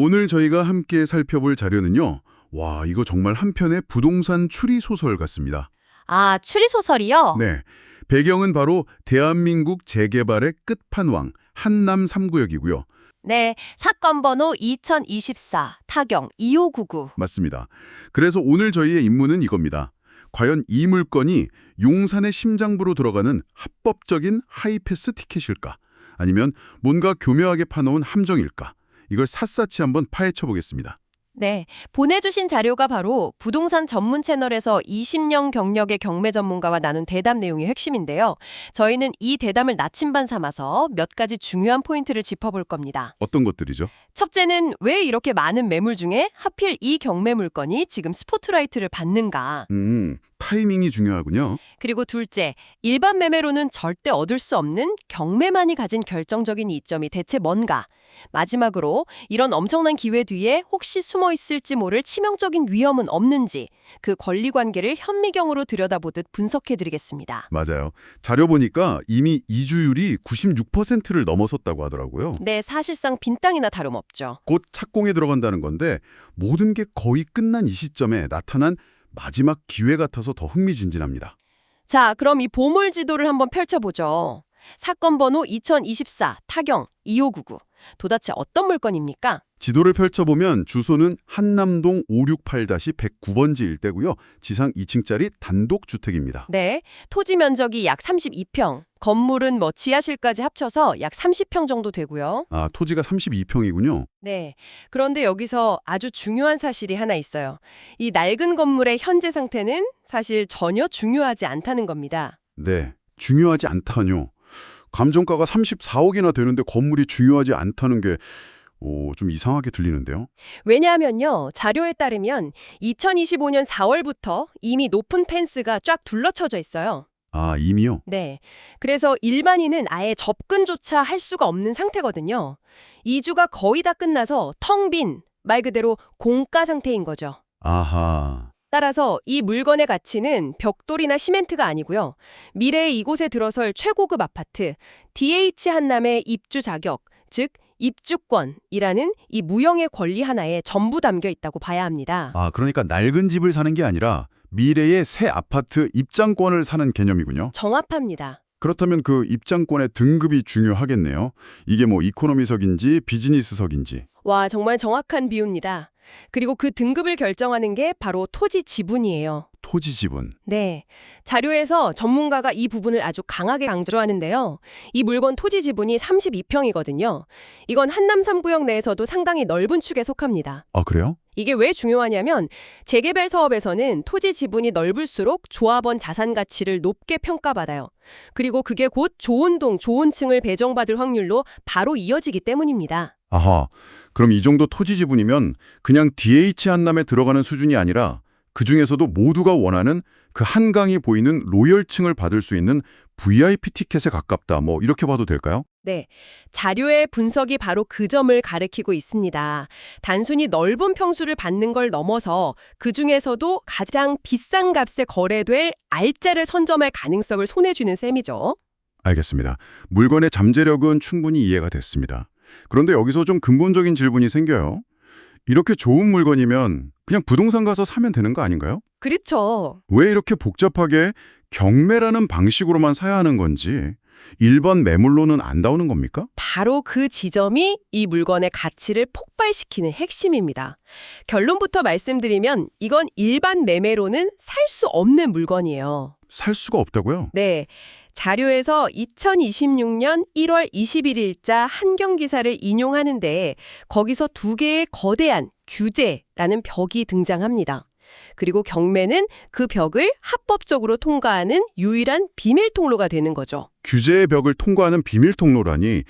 오늘 저희가 함께 살펴볼 자료는요. 와, 이거 정말 한편의 부동산 추리 소설 같습니다. 아, 추리소설이요? 네. 배경은 바로 대한민국 재개발의 끝판왕 한남 3구역이고요. 네, 사건 번호 2024 타경 2599. 맞습니다. 그래서 오늘 저희의 임무는 이겁니다. 과연 이 물건이 용산의 심장부로 들어가는 합법적인 하이패스 티켓일까? 아니면 뭔가 교묘하게 파놓은 함정일까? 이걸 샅샅이 한번 파헤쳐 보겠습니다. 네, 보내주신 자료가 바로 부동산 전문 채널에서 20년 경력의 경매 전문가와 나눈 대담 내용이 핵심인데요. 저희는 이 대담을 나침반 삼아서 몇 가지 중요한 포인트를 짚어볼 겁니다. 어떤 것들이죠? 첫째는 왜 이렇게 많은 매물 중에 하필 이 경매 물건이 지금 스포트라이트를 받는가? 타이밍이 중요하군요. 그리고 둘째, 일반 매매로는 절대 얻을 수 없는 경매만이 가진 결정적인 이점이 대체 뭔가? 마지막으로 이런 엄청난 기회 뒤에 혹시 숨어 있을지 모를 치명적인 위험은 없는지 그 권리관계를 현미경으로 들여다보듯 분석해드리겠습니다. 맞아요. 자료 보니까 이미 이주율이 96%를 넘어섰다고 하더라고요. 네, 사실상 빈 땅이나 다름없죠. 곧 착공에 들어간다는 건데 모든 게 거의 끝난 이 시점에 나타난 마지막 기회 같아서 더 흥미진진합니다. 자, 그럼 이 보물 지도를 한번 펼쳐보죠. 사건 번호 2024 타경 2599. 도대체 어떤 물건입니까? 지도를 펼쳐보면 주소는 한남동 568-109번지 일대고요. 지상 2층짜리 단독주택입니다. 네, 토지 면적이 약 32평, 건물은 지하실까지 합쳐서 약 30평 정도 되고요. 아, 토지가 32평이군요. 네, 그런데 여기서 아주 중요한 사실이 하나 있어요. 이 낡은 건물의 현재 상태는 사실 전혀 중요하지 않다는 겁니다. 네, 중요하지 않다뇨. 감정가가 34억이나 되는데 건물이 중요하지 않다는 게 좀 이상하게 들리는데요. 왜냐하면요, 자료에 따르면 2025년 4월부터 이미 높은 펜스가 쫙 둘러쳐져 있어요. 아, 이미요? 네. 그래서 일반인은 아예 접근조차 할 수가 없는 상태거든요. 이주가 거의 다 끝나서 텅 빈, 말 그대로 공가 상태인 거죠. 아하. 따라서 이 물건의 가치는 벽돌이나 시멘트가 아니고요. 미래에 이곳에 들어설 최고급 아파트, DH 한남의 입주 자격, 즉 입주권이라는 이 무형의 권리 하나에 전부 담겨 있다고 봐야 합니다. 아, 그러니까 낡은 집을 사는 게 아니라 미래의 새 아파트 입장권을 사는 개념이군요. 정합합니다. 그렇다면 그 입장권의 등급이 중요하겠네요. 이게 이코노미석인지 비즈니스석인지. 와, 정말 정확한 비유입니다. 그리고 그 등급을 결정하는 게 바로 토지 지분이에요. 토지 지분. 네. 자료에서 전문가가 이 부분을 아주 강하게 강조하는데요. 이 물건 토지 지분이 32평이거든요. 이건 한남 3구역 내에서도 상당히 넓은 축에 속합니다. 아, 그래요? 이게 왜 중요하냐면 재개발 사업에서는 토지 지분이 넓을수록 조합원 자산 가치를 높게 평가받아요. 그리고 그게 곧 좋은 동, 좋은 층을 배정받을 확률로 바로 이어지기 때문입니다. 아하, 그럼 이 정도 토지 지분이면 그냥 DH 한남에 들어가는 수준이 아니라 그중에서도 모두가 원하는 그 한강이 보이는 로열층을 받을 수 있는 VIP 티켓에 가깝다. 이렇게 봐도 될까요? 네, 자료의 분석이 바로 그 점을 가리키고 있습니다. 단순히 넓은 평수를 받는 걸 넘어서 그중에서도 가장 비싼 값에 거래될 알짜를 선점할 가능성을 손에 쥐는 셈이죠. 알겠습니다. 물건의 잠재력은 충분히 이해가 됐습니다. 그런데 여기서 좀 근본적인 질문이 생겨요. 이렇게 좋은 물건이면 그냥 부동산 가서 사면 되는 거 아닌가요? 그렇죠. 왜 이렇게 복잡하게 경매라는 방식으로만 사야 하는 건지 일반 매물로는 안 나오는 겁니까? 바로 그 지점이 이 물건의 가치를 폭발시키는 핵심입니다. 결론부터 말씀드리면 이건 일반 매매로는 살 수 없는 물건이에요. 살 수가 없다고요? 네. 자료에서 2026년 1월 21일자 한경 기사를 인용하는데 거기서 두 개의 거대한 규제라는 벽이 등장합니다. 그리고 경매는 그 벽을 합법적으로 통과하는 유일한 비밀 통로가 되는 거죠. 규제의 벽을 통과하는 비밀 통로라니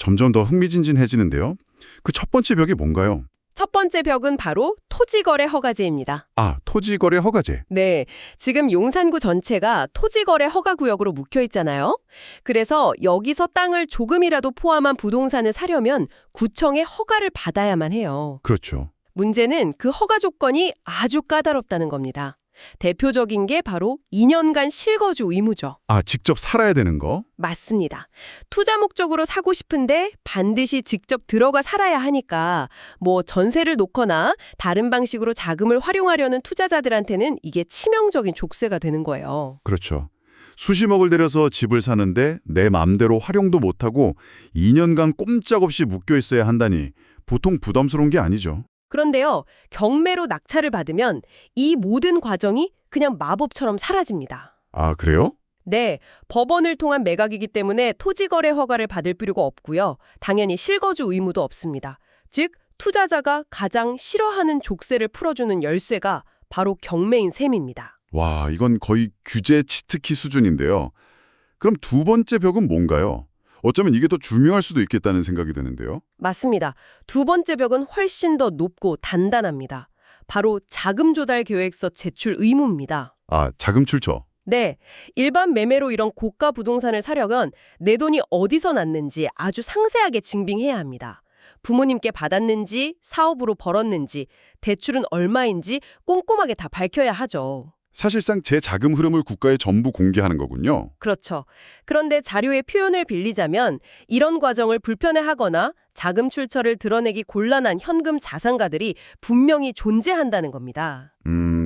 점점 더 흥미진진해지는데요. 그 첫 번째 벽이 뭔가요? 첫 번째 벽은 바로 토지거래 허가제입니다. 아, 토지거래 허가제. 네, 지금 용산구 전체가 토지거래 허가구역으로 묵혀 있잖아요. 그래서 여기서 땅을 조금이라도 포함한 부동산을 사려면 구청의 허가를 받아야만 해요. 그렇죠. 문제는 그 허가 조건이 아주 까다롭다는 겁니다. 대표적인 게 바로 2년간 실거주 의무죠. 아, 직접 살아야 되는 거? 맞습니다. 투자 목적으로 사고 싶은데 반드시 직접 들어가 살아야 하니까 뭐 전세를 놓거나 다른 방식으로 자금을 활용하려는 투자자들한테는 이게 치명적인 족쇄가 되는 거예요. 그렇죠. 수십억을 들여서 집을 사는데 내 맘대로 활용도 못하고 2년간 꼼짝없이 묶여 있어야 한다니 보통 부담스러운 게 아니죠. 그런데요, 경매로 낙찰을 받으면 이 모든 과정이 그냥 마법처럼 사라집니다. 아, 그래요? 네, 법원을 통한 매각이기 때문에 토지거래 허가를 받을 필요가 없고요. 당연히 실거주 의무도 없습니다. 즉, 투자자가 가장 싫어하는 족쇄를 풀어주는 열쇠가 바로 경매인 셈입니다. 와, 이건 거의 규제 치트키 수준인데요. 그럼 두 번째 벽은 뭔가요? 어쩌면 이게 더 중요할 수도 있겠다는 생각이 드는데요. 맞습니다. 두 번째 벽은 훨씬 더 높고 단단합니다. 바로 자금 조달 계획서 제출 의무입니다. 아, 자금 출처. 네, 일반 매매로 이런 고가 부동산을 사려면 내 돈이 어디서 났는지 아주 상세하게 증빙해야 합니다. 부모님께 받았는지, 사업으로 벌었는지, 대출은 얼마인지 꼼꼼하게 다 밝혀야 하죠. 사실상 제 자금 흐름을 국가에 전부 공개하는 거군요. 그렇죠. 그런데 자료의 표현을 빌리자면 이런 과정을 불편해하거나 자금 출처를 드러내기 곤란한 현금 자산가들이 분명히 존재한다는 겁니다.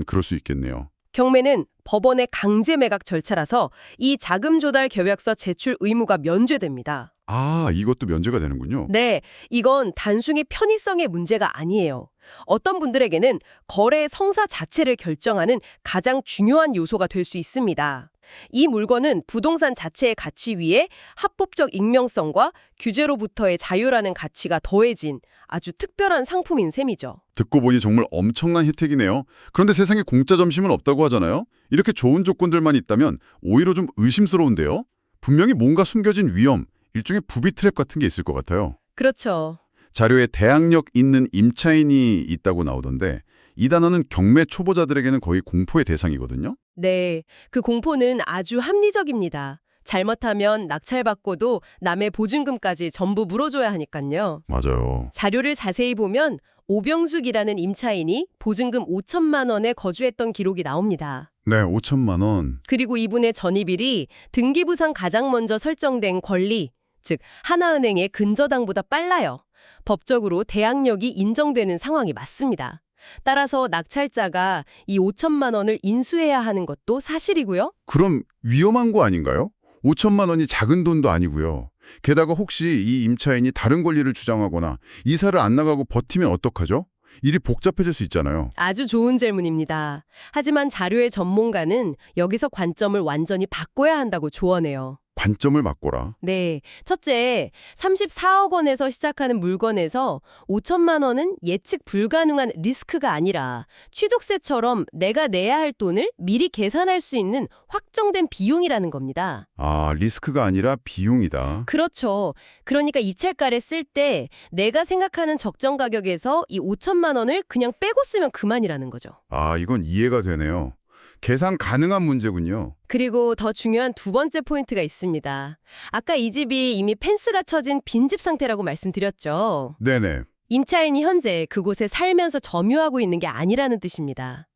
그럴 수 있겠네요. 경매는 법원의 강제 매각 절차라서 이 자금 조달 계획서 제출 의무가 면제됩니다. 아, 이것도 면제가 되는군요. 네, 이건 단순히 편의성의 문제가 아니에요. 어떤 분들에게는 거래의 성사 자체를 결정하는 가장 중요한 요소가 될 수 있습니다. 이 물건은 부동산 자체의 가치 위에 합법적 익명성과 규제로부터의 자유라는 가치가 더해진 아주 특별한 상품인 셈이죠. 듣고 보니 정말 엄청난 혜택이네요. 그런데 세상에 공짜 점심은 없다고 하잖아요. 이렇게 좋은 조건들만 있다면 오히려 좀 의심스러운데요. 분명히 뭔가 숨겨진 위험, 일종의 부비 트랩 같은 게 있을 것 같아요. 그렇죠. 자료에 대항력 있는 임차인이 있다고 나오던데 이 단어는 경매 초보자들에게는 거의 공포의 대상이거든요. 네, 그 공포는 아주 합리적입니다. 잘못하면 낙찰받고도 남의 보증금까지 전부 물어줘야 하니까요. 맞아요. 자료를 자세히 보면 오병숙이라는 임차인이 보증금 5천만 원에 거주했던 기록이 나옵니다. 네, 5천만 원. 그리고 이분의 전입일이 등기부상 가장 먼저 설정된 권리, 즉 하나은행의 근저당보다 빨라요. 법적으로 대항력이 인정되는 상황이 맞습니다. 따라서 낙찰자가 이 5천만 원을 인수해야 하는 것도 사실이고요. 그럼 위험한 거 아닌가요? 5천만 원이 작은 돈도 아니고요. 게다가 혹시 이 임차인이 다른 권리를 주장하거나 이사를 안 나가고 버티면 어떡하죠? 일이 복잡해질 수 있잖아요. 아주 좋은 질문입니다. 하지만 자료의 전문가는 여기서 관점을 완전히 바꿔야 한다고 조언해요. 관점을 바꿔라. 네. 첫째, 34억 원에서 시작하는 물건에서 5천만 원은 예측 불가능한 리스크가 아니라 취득세처럼 내가 내야 할 돈을 미리 계산할 수 있는 확정된 비용이라는 겁니다. 아, 리스크가 아니라 비용이다. 그렇죠. 그러니까 입찰가를 쓸 때 내가 생각하는 적정 가격에서 이 5천만 원을 그냥 빼고 쓰면 그만이라는 거죠. 아, 이건 이해가 되네요. 계산 가능한 문제군요. 그리고 더 중요한 두 번째 포인트가 있습니다. 아까 이 집이 이미 펜스가 쳐진 빈집 상태라고 말씀드렸죠. 네네. 임차인이 현재 그곳에 살면서 점유하고 있는 게 아니라는 뜻입니다.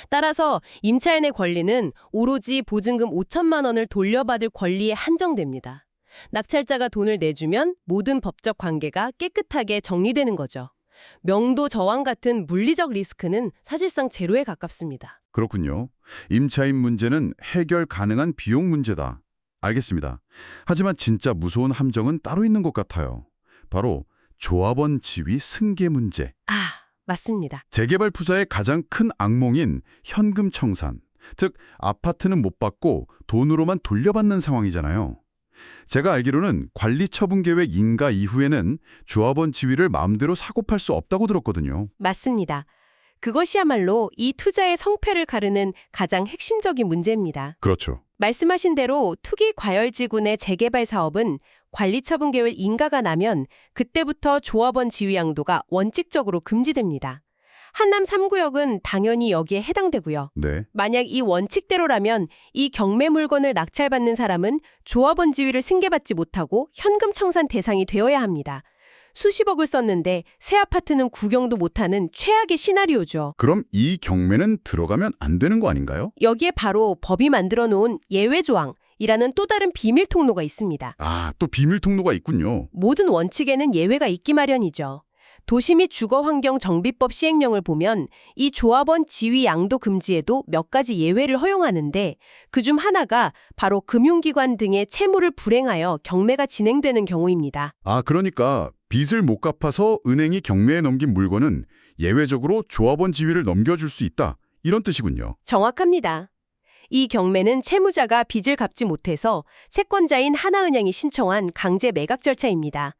따라서 임차인의 권리는 오로지 보증금 5천만 원을 돌려받을 권리에 한정됩니다. 낙찰자가 돈을 내주면 모든 법적 관계가 깨끗하게 정리되는 거죠. 명도 저항 같은 물리적 리스크는 사실상 제로에 가깝습니다. 그렇군요. 임차인 문제는 해결 가능한 비용 문제다. 알겠습니다. 하지만 진짜 무서운 함정은 따로 있는 것 같아요. 바로 조합원 지위 승계 문제. 아, 맞습니다. 재개발 투자의 가장 큰 악몽인 현금 청산. 즉, 아파트는 못 받고 돈으로만 돌려받는 상황이잖아요. 제가 알기로는 관리처분 계획 인가 이후에는 조합원 지위를 마음대로 사고 팔 수 없다고 들었거든요. 맞습니다. 그것이야말로 이 투자의 성패를 가르는 가장 핵심적인 문제입니다. 그렇죠. 말씀하신 대로 투기 과열지군의 재개발 사업은 관리처분 계획 인가가 나면 그때부터 조합원 지위 양도가 원칙적으로 금지됩니다. 한남 3구역은 당연히 여기에 해당되고요. 네. 만약 이 원칙대로라면 이 경매 물건을 낙찰받는 사람은 조합원 지위를 승계받지 못하고 현금 청산 대상이 되어야 합니다. 수십억을 썼는데 새 아파트는 구경도 못하는 최악의 시나리오죠. 그럼 이 경매는 들어가면 안 되는 거 아닌가요? 여기에 바로 법이 만들어 놓은 예외 조항이라는 또 다른 비밀 통로가 있습니다. 아, 또 비밀 통로가 있군요. 모든 원칙에는 예외가 있기 마련이죠. 도시 및 주거환경정비법 시행령을 보면 이 조합원 지위 양도 금지에도 몇 가지 예외를 허용하는데 그중 하나가 바로 금융기관 등의 채무를 불행하여 경매가 진행되는 경우입니다. 아, 그러니까 빚을 못 갚아서 은행이 경매에 넘긴 물건은 예외적으로 조합원 지위를 넘겨줄 수 있다. 이런 뜻이군요. 정확합니다. 이 경매는 채무자가 빚을 갚지 못해서 채권자인 하나은행이 신청한 강제 매각 절차입니다.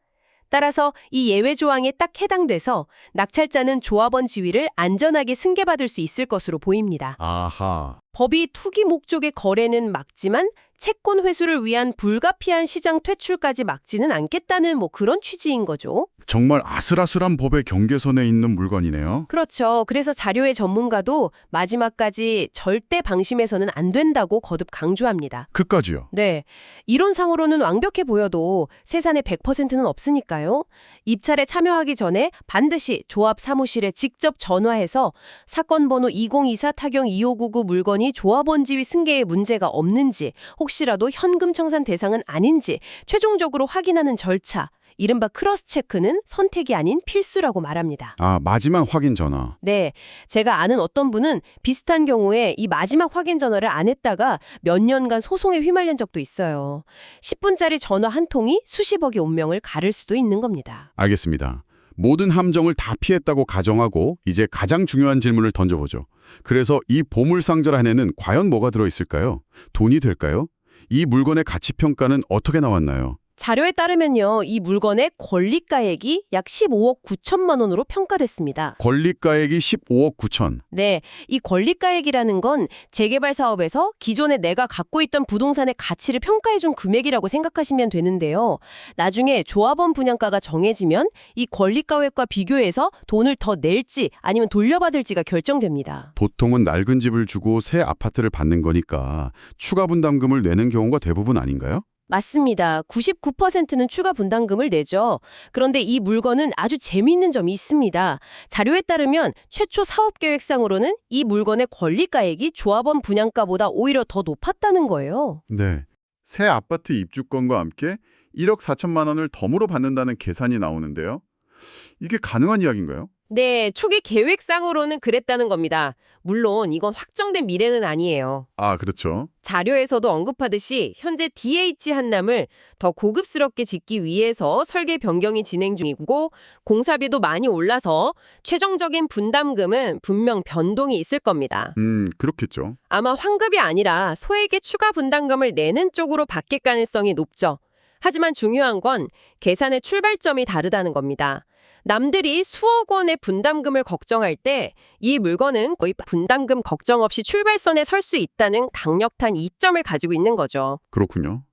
따라서 이 예외 조항에 딱 해당돼서 낙찰자는 조합원 지위를 안전하게 승계받을 수 있을 것으로 보입니다. 아하. 법이 투기 목적의 거래는 막지만 채권 회수를 위한 불가피한 시장 퇴출까지 막지는 않겠다는 그런 취지인 거죠. 정말 아슬아슬한 법의 경계선에 있는 물건이네요. 그렇죠. 그래서 자료의 전문가도 마지막까지 절대 방심해서는 안 된다고 거듭 강조합니다. 그까지요. 네. 이론상으로는 완벽해 보여도 세산의 100%는 없으니까요. 입찰에 참여하기 전에 반드시 조합 사무실에 직접 전화해서 사건 번호 2024 타경 2599 물건이 조합원 지위 승계에 문제가 없는지 혹시라도 현금 청산 대상은 아닌지 최종적으로 확인하는 절차, 이른바 크로스 체크는 선택이 아닌 필수라고 말합니다. 아, 마지막 확인 전화. 네, 제가 아는 어떤 분은 비슷한 경우에 이 마지막 확인 전화를 안 했다가 몇 년간 소송에 휘말린 적도 있어요. 10분짜리 전화 한 통이 수십억의 운명을 가를 수도 있는 겁니다. 알겠습니다. 모든 함정을 다 피했다고 가정하고 이제 가장 중요한 질문을 던져보죠. 그래서 이 보물상자 안에는 과연 뭐가 들어있을까요? 돈이 될까요? 이 물건의 가치평가는 어떻게 나왔나요? 자료에 따르면요, 이 물건의 권리가액이 약 15억 9천만 원으로 평가됐습니다. 권리가액이 15억 9천. 네, 이 권리가액이라는 건 재개발 사업에서 기존에 내가 갖고 있던 부동산의 가치를 평가해준 금액이라고 생각하시면 되는데요. 나중에 조합원 분양가가 정해지면 이 권리가액과 비교해서 돈을 더 낼지 아니면 돌려받을지가 결정됩니다. 보통은 낡은 집을 주고 새 아파트를 받는 거니까 추가 분담금을 내는 경우가 대부분 아닌가요? 맞습니다. 99%는 추가 분담금을 내죠. 그런데 이 물건은 아주 재미있는 점이 있습니다. 자료에 따르면 최초 사업계획상으로는 이 물건의 권리가액이 조합원 분양가보다 오히려 더 높았다는 거예요. 네. 새 아파트 입주권과 함께 1억 4천만 원을 덤으로 받는다는 계산이 나오는데요. 이게 가능한 이야기인가요? 네, 초기 계획상으로는 그랬다는 겁니다. 물론 이건 확정된 미래는 아니에요. 아, 그렇죠. 자료에서도 언급하듯이 현재 DH 한남을 더 고급스럽게 짓기 위해서 설계 변경이 진행 중이고 공사비도 많이 올라서 최종적인 분담금은 분명 변동이 있을 겁니다. 그렇겠죠. 아마 환급이 아니라 소액의 추가 분담금을 내는 쪽으로 바뀔 가능성이 높죠. 하지만 중요한 건 계산의 출발점이 다르다는 겁니다. 남들이 수억 원의 분담금을 걱정할 때 이 물건은 거의 분담금 걱정 없이 출발선에 설 수 있다는 강력한 이점을 가지고 있는 거죠. 그렇군요.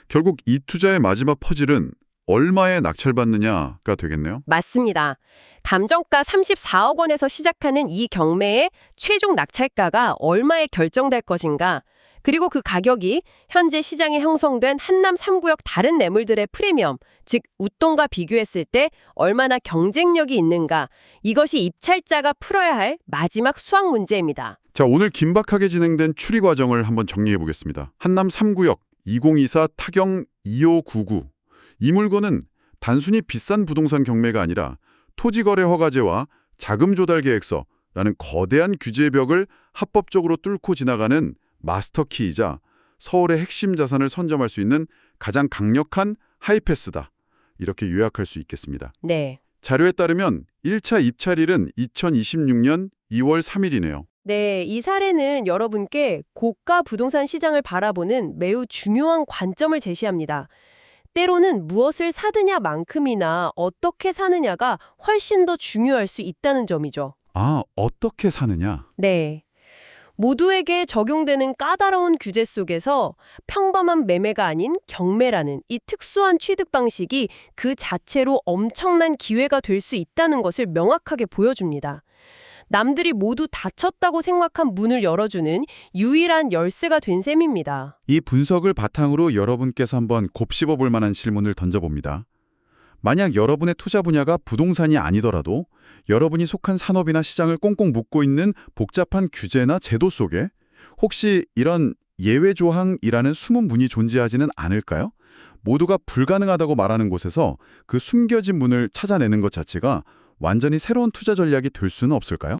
결국 이 투자의 마지막 퍼즐은 얼마에 낙찰받느냐가 되겠네요. 맞습니다. 감정가 34억 원에서 시작하는 이 경매의 최종 낙찰가가 얼마에 결정될 것인가, 그리고 그 가격이 현재 시장에 형성된 한남 3구역 다른 매물들의 프리미엄, 즉 웃돈과 비교했을 때 얼마나 경쟁력이 있는가, 이것이 입찰자가 풀어야 할 마지막 수학 문제입니다. 자, 오늘 긴박하게 진행된 추리 과정을 한번 정리해 보겠습니다. 한남 3구역 2024 타경 2599. 이 물건은 단순히 비싼 부동산 경매가 아니라 토지거래 허가제와 자금 조달 계획서라는 거대한 규제 벽을 합법적으로 뚫고 지나가는 마스터키이자 서울의 핵심 자산을 선점할 수 있는 가장 강력한 하이패스다. 이렇게 요약할 수 있겠습니다. 네. 자료에 따르면 1차 입찰일은 2026년 2월 3일이네요. 네, 이 사례는 여러분께 고가 부동산 시장을 바라보는 매우 중요한 관점을 제시합니다. 때로는 무엇을 사느냐만큼이나 어떻게 사느냐가 훨씬 더 중요할 수 있다는 점이죠. 아, 어떻게 사느냐? 네. 모두에게 적용되는 까다로운 규제 속에서 평범한 매매가 아닌 경매라는 이 특수한 취득 방식이 그 자체로 엄청난 기회가 될 수 있다는 것을 명확하게 보여줍니다. 남들이 모두 닫혔다고 생각한 문을 열어주는 유일한 열쇠가 된 셈입니다. 이 분석을 바탕으로 여러분께서 한번 곱씹어 볼 만한 질문을 던져봅니다. 만약 여러분의 투자 분야가 부동산이 아니더라도 여러분이 속한 산업이나 시장을 꽁꽁 묶고 있는 복잡한 규제나 제도 속에 혹시 이런 예외 조항이라는 숨은 문이 존재하지는 않을까요? 모두가 불가능하다고 말하는 곳에서 그 숨겨진 문을 찾아내는 것 자체가 완전히 새로운 투자 전략이 될 수는 없을까요?